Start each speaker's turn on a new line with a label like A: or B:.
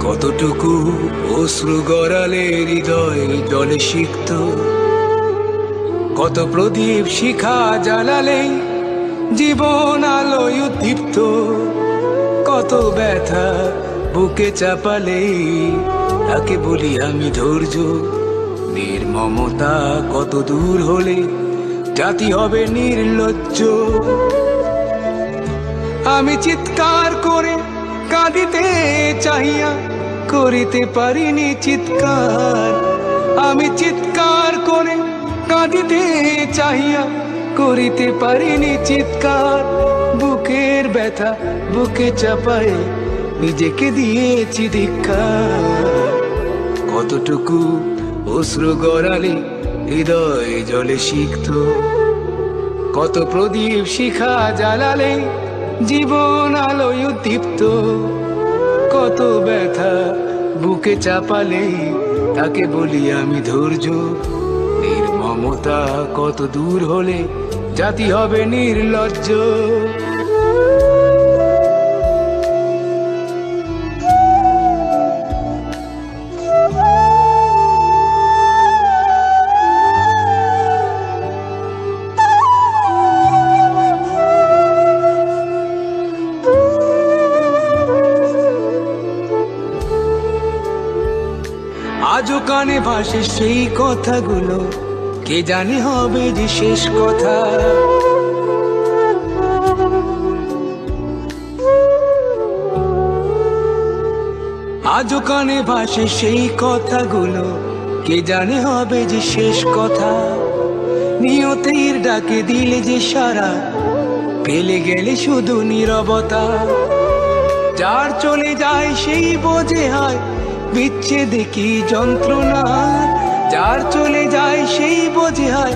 A: কতটুকু অশ্রু গড়ালে হৃদয় জলে সিক্ত, কত প্রদীপ শিখা জ্বালালে জীবন আলোয় উদ্দীপ্ত, কত ব্যথা বুকে চাপালে তাকে বলি আমি ধৈর্য। নির্মমতা কত দূর হলে জাতি হবে নির্লজ্জ। আমি চিৎকার করে কাঁদিতে চাহিয়া করিতে পারিনি চিৎকার, আমি চিৎকার করে কাঁদিতে চাহিয়া করিতে পারিনি চিৎকার। বুকের ব্যথা বুকে চাপায় নিজেকে দিয়েছি ধিক্কার। কতটুকু অশ্রু গড়ালে হৃদয় জলে সিক্ত, কত প্রদীপ শিখা জ্বালালে জীবন আলোয় উদ্দীপ্ত, কত ব্যথা বুকে চাপালে তাকে বলি আমি ধৈর্য। নির্মমতা কত দূর হলে জাতি হবে নির্লজ্জ। আজও কানে ভাসে সেই কথাগুলো, কে জানে হবে যে শেষ কথা। আজও কানে ভাসে সেই কথাগুলো, কে জানে হবে যে শেষ কথা। নিয়তির ডাকে দিলে যে সারা, পেলে গেলে শুধু নীরবতা। যার চলে যায় সেই বোঝে হয় বিচ্ছেদে কি যন্ত্রণা, যার চলে যায় সেই বোঝে হয়